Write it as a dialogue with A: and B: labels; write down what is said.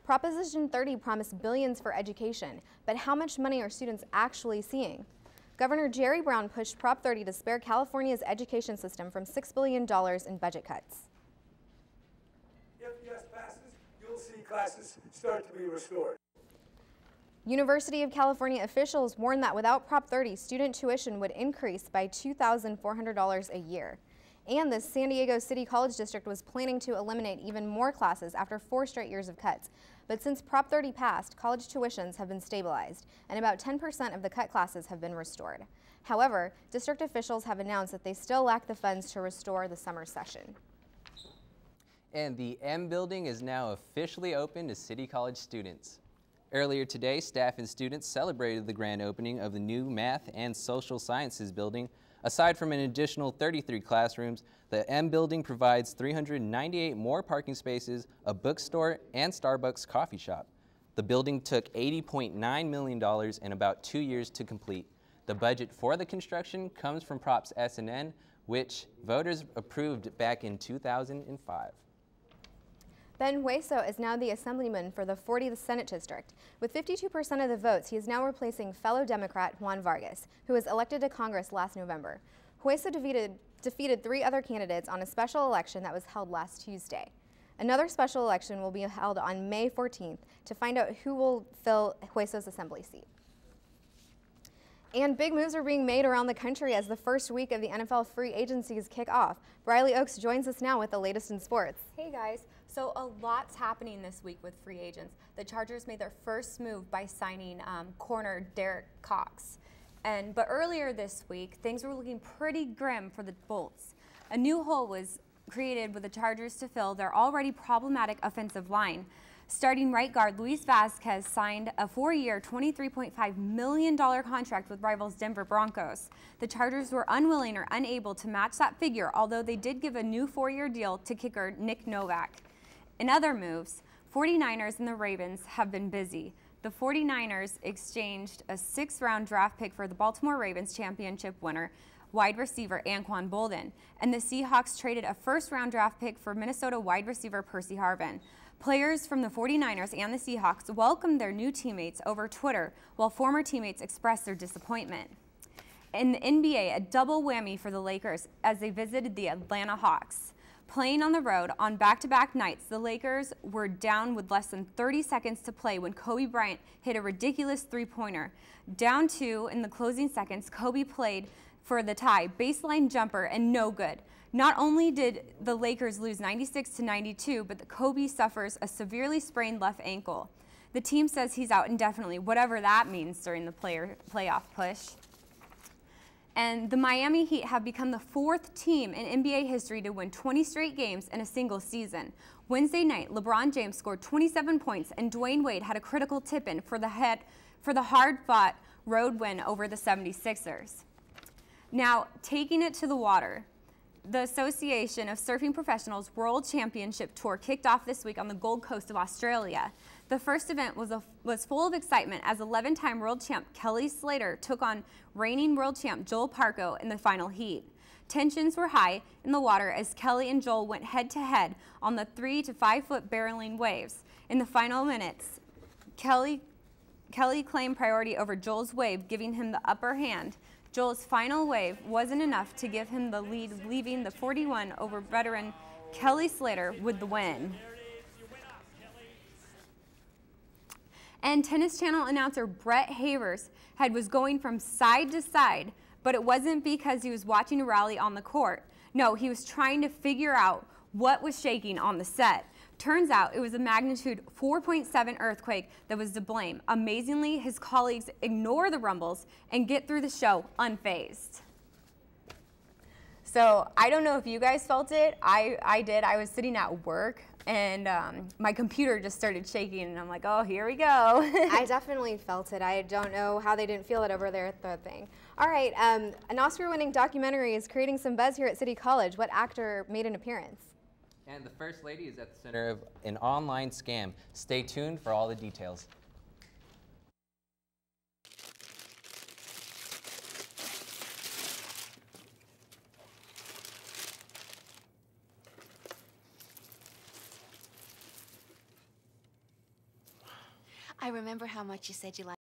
A: Proposition 30 promised billions for education, but how much money are students actually seeing? Governor Jerry Brown pushed Prop 30 to spare California's education system from $6 billion in budget cuts.
B: If yes passes, you'll see classes start to be restored.
A: University of California officials warned that without Prop 30, student tuition would increase by $2,400 a year. And the San Diego City College District was planning to eliminate even more classes after 4 straight years of cuts. But since Prop 30 passed, college tuitions have been stabilized, and about 10% of the cut classes have been restored. However, district officials have announced that they still lack the funds to restore the summer session.
C: And the M building is now officially open to City College students. Earlier today, staff and students celebrated the grand opening of the new Math and Social Sciences building. Aside from an additional 33 classrooms, the M building provides 398 more parking spaces, a bookstore, and Starbucks coffee shop. The building took $80.9 million and about 2 years to complete. The budget for the construction comes from Props S and N, which voters approved back in 2005.
A: Ben Hueso is now the assemblyman for the 40th Senate District. With 52% of the votes, he is now replacing fellow Democrat Juan Vargas, who was elected to Congress last November. Hueso defeated 3 other candidates on a special election that was held last Tuesday. Another special election will be held on May 14th to find out who will fill Hueso's assembly seat. And big moves are being made around the country as the first week of the NFL free agencies kick off. Briley Oakes joins us now with the latest in sports.
D: Hey guys, so a lot's happening this week with free agents. The Chargers made their first move by signing corner Derek Cox. But earlier this week, things were looking pretty grim for the Bolts. A new hole was created with the Chargers to fill their already problematic offensive line. Starting right guard Luis Vazquez signed a 4-year, $23.5 million contract with rivals Denver Broncos. The Chargers were unwilling or unable to match that figure, although they did give a new 4-year deal to kicker Nick Novak. In other moves, 49ers and the Ravens have been busy. The 49ers exchanged a 6th-round draft pick for the Baltimore Ravens championship winner, wide receiver Anquan Boldin, and the Seahawks traded a 1st-round draft pick for Minnesota wide receiver Percy Harvin. Players from the 49ers and the Seahawks welcomed their new teammates over Twitter, while former teammates expressed their disappointment. In the NBA, a double whammy for the Lakers as they visited the Atlanta Hawks. Playing on the road on back-to-back nights, the Lakers were down with less than 30 seconds to play when Kobe Bryant hit a ridiculous 3-pointer. Down 2 in the closing seconds, Kobe played for the tie, baseline jumper, and no good. Not only did the Lakers lose 96-92, but Kobe suffers a severely sprained left ankle. The team says he's out indefinitely, whatever that means during the playoff push. And the Miami Heat have become the 4th team in NBA history to win 20 straight games in a single season. Wednesday night, LeBron James scored 27 points, and Dwayne Wade had a critical tip-in for the hard-fought road win over the 76ers. Now, taking it to the water. The Association of Surfing Professionals World Championship Tour kicked off this week on the Gold Coast of Australia. The first event was full of excitement as 11-time world champ Kelly Slater took on reigning world champ Joel Parko in the final heat. Tensions were high in the water as Kelly and Joel went head-to-head on the 3 to 5 foot barreling waves. In the final minutes, Kelly claimed priority over Joel's wave, giving him the upper hand. Joel's final wave wasn't enough to give him the lead, leaving the 41 over veteran Kelly Slater with the win. And Tennis Channel announcer Brett Havers was going from side to side, but it wasn't because he was watching a rally on the court. No, he was trying to figure out what was shaking on the set. Turns out it was a magnitude 4.7 earthquake that was to blame. Amazingly, his colleagues ignore the rumbles and get through the show unfazed. So I don't know if you guys felt it. I did. I was sitting at work and my computer just started shaking and I'm like, oh, here we go.
A: I definitely felt it. I don't know how they didn't feel it over there at the thing. All right, an Oscar-winning documentary is creating some buzz here at City College. What actor made an appearance?
C: And the First Lady is at the center of an online scam. Stay tuned for all the details.
E: I remember how much you said you liked